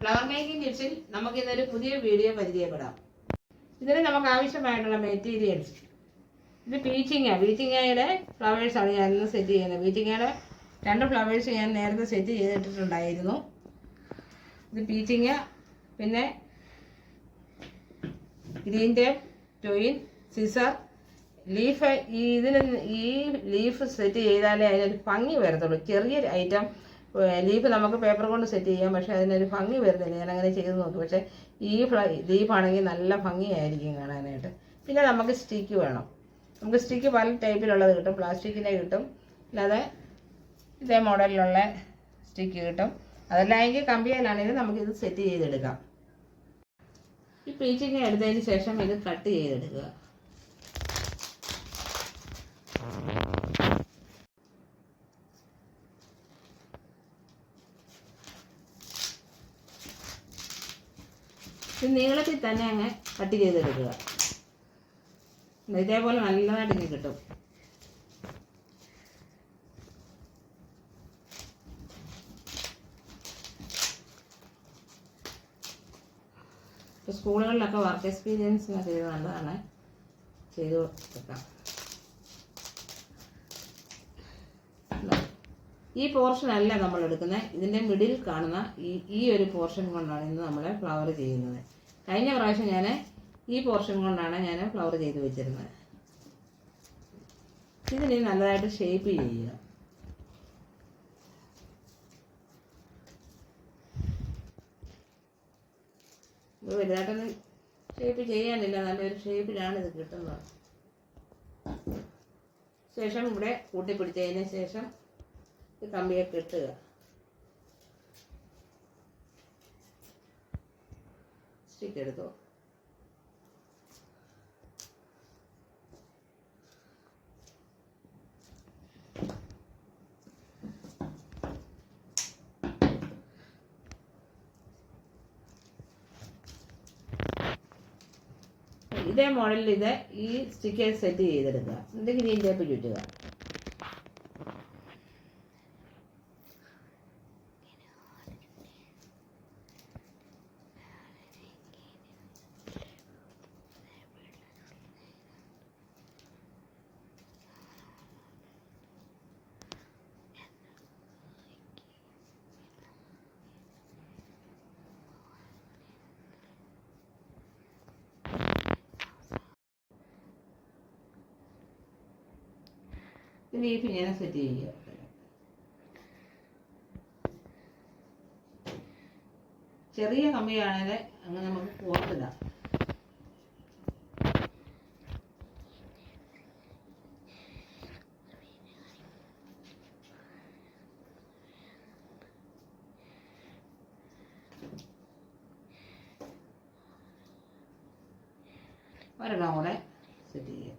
Flower making ടിപ്സിൽ നമുക്ക് ഇന്നൊരു പുതിയ വീഡിയോ പരിചയപ്പെടാം. ഇതിന് നമുക്ക് ആവശ്യമായിട്ടുള്ള മെറ്റീരിയൽസ്, ഇത് പീച്ചിങ്ങയുടെ ഫ്ലവേഴ്സാണ് ഞാനിന്ന് സെറ്റ് ചെയ്യുന്നത്. പീച്ചിങ്ങയുടെ 2 ഫ്ലവേഴ്സ് ഞാൻ നേരത്തെ സെറ്റ് ചെയ്തിട്ടുണ്ടായിരുന്നു. ഇത് പീച്ചിങ്ങ, പിന്നെ ഗ്രീൻ ടേപ്പ്, ടോയിൻ, സിസർ, ലീഫ്. ഈ ലീഫ് സെറ്റ് ചെയ്താലേ അതിനൊരു ഭംഗി വരത്തുള്ളൂ. ചെറിയൊരു ഐറ്റം ലീഫ് നമുക്ക് പേപ്പർ കൊണ്ട് സെറ്റ് ചെയ്യാം, പക്ഷേ അതിനൊരു ഭംഗി വരുന്നില്ല. ഞാൻ അങ്ങനെ ചെയ്ത് നോക്കി, പക്ഷേ ഈ ലീഫാണെങ്കിൽ നല്ല ഭംഗിയായിരിക്കും കാണാനായിട്ട്. പിന്നെ നമുക്ക് സ്റ്റിക്ക് വേണം. നമുക്ക് സ്റ്റിക്ക് പല ടൈപ്പിലുള്ളത് കിട്ടും. പ്ലാസ്റ്റിക്കിൻ്റെ കിട്ടും, അല്ലാതെ ഇതേ മോഡലിലുള്ള സ്റ്റിക്ക് കിട്ടും. അതല്ലെങ്കിൽ കമ്പിയിലാണെങ്കിൽ നമുക്കിത് സെറ്റ് ചെയ്തെടുക്കാം. ഈ പീച്ചിങ്ങ എടുത്തതിന് ശേഷം ഇത് കട്ട് ചെയ്തെടുക്കുക. ഇത് നീളത്തിൽ തന്നെ അങ്ങ് കട്ട് ചെയ്തെടുക്കുക. ഇതേപോലെ നല്ലതായിട്ട് ഇങ്ങനെ കിട്ടും. ഇപ്പോൾ സ്കൂളുകളിലൊക്കെ വർക്ക് എക്സ്പീരിയൻസിനൊക്കെ ഇത് നല്ലതാണ്, ചെയ്ത് വെക്കാം. ഈ പോർഷൻ അല്ല നമ്മൾ എടുക്കുന്നത്, ഇതിൻ്റെ മിഡിൽ കാണുന്ന ഈ ഒരു പോർഷൻ കൊണ്ടാണ് ഇന്ന് നമ്മൾ ഫ്ലവർ ചെയ്യുന്നത്. കഴിഞ്ഞ പ്രാവശ്യം ഞാൻ ഈ പോർഷൻ കൊണ്ടാണ് ഞാൻ ഫ്ലവർ ചെയ്ത് വെച്ചിരുന്നത്. ഇതിന് നല്ലതായിട്ട് ഷേപ്പ് ചെയ്യുക. ഇത് വലുതായിട്ടൊന്നും ഷേപ്പ് ചെയ്യാനില്ല, നല്ലൊരു ഷേപ്പിലാണ് ഇത് കിട്ടുന്നത്. ശേഷം ഇവിടെ കൂട്ടിപ്പിടിച്ചതിന് ശേഷം കമ്പിയൊക്കെ ഇട്ടുക. സ്റ്റിക്ക് എടുത്തോ. ഇതേ മോഡലിൽ ഈ സ്റ്റിക്ക് സെറ്റ് ചെയ്തെടുക്കുക. എന്നിട്ട് ഗ്രീൻ ടേപ്പ് ചുറ്റുക. ലീഫ് ഇങ്ങനെ സെറ്റ് ചെയ്യുക. ചെറിയ കമ്പിയാണെങ്കിൽ അങ്ങനെ നമുക്ക് കോർത്തിടാം. ഒരെണ്ണം കൂടെ സെറ്റ് ചെയ്യുക.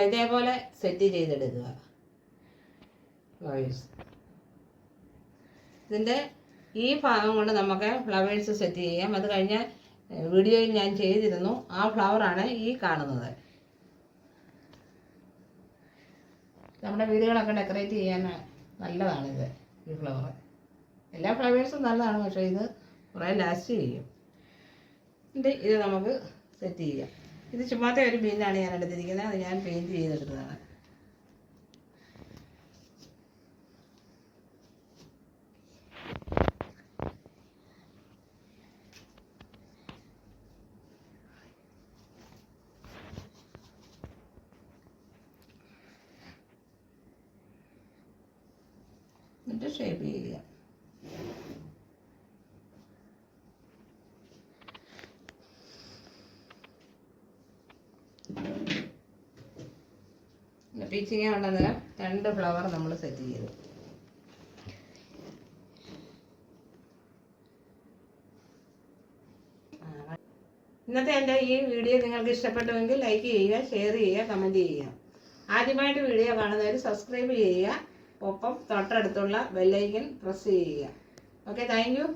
ഇതേപോലെ സെറ്റ് ചെയ്തെടുക്കുക ഫ്ലവേഴ്സ്. ഇതിൻ്റെ ഈ ഭാഗം കൊണ്ട് നമുക്ക് ഫ്ലവേഴ്സ് സെറ്റ് ചെയ്യാം. അത് കഴിഞ്ഞ വീഡിയോയിൽ ഞാൻ ചെയ്തിരുന്നു. ആ ഫ്ലവറാണ് ഈ കാണുന്നത്. നമ്മുടെ വീടുകളൊക്കെ ഡെക്കറേറ്റ് ചെയ്യാൻ നല്ലതാണിത്, ഈ ഫ്ലവർ. എല്ലാ ഫ്ലവേഴ്സും നല്ലതാണ്, പക്ഷേ ഇത് കുറേ ലാസ്റ്റ് ചെയ്യും. ഇത് നമുക്ക് സെറ്റ് ചെയ്യാം. ഇത് ചുമ്മാത്ത ഒരു ബീനാണ് ഞാൻ എടുത്തിരിക്കുന്നത്. അത് ഞാൻ പെയിൻറ്റ് ചെയ്തെടുത്തതാണ്. എന്നിട്ട് ഷേപ്പ് ചെയ്യുക. പീച്ചിങ്ങ കൊണ്ടുവന്നേരം 2 ഫ്ലവർ നമ്മൾ സെറ്റ് ചെയ്തു. ഇന്നത്തെ എൻ്റെ ഈ വീഡിയോ നിങ്ങൾക്ക് ഇഷ്ടപ്പെട്ടുവെങ്കിൽ ലൈക്ക് ചെയ്യുക, ഷെയർ ചെയ്യുക, കമൻറ്റ് ചെയ്യുക. ആദ്യമായിട്ട് വീഡിയോ കാണുന്നവർ സബ്സ്ക്രൈബ് ചെയ്യുക. ഒപ്പം തൊട്ടടുത്തുള്ള ബെല്ലൈക്കൻ പ്രസ് ചെയ്യുക. Okay, thank you.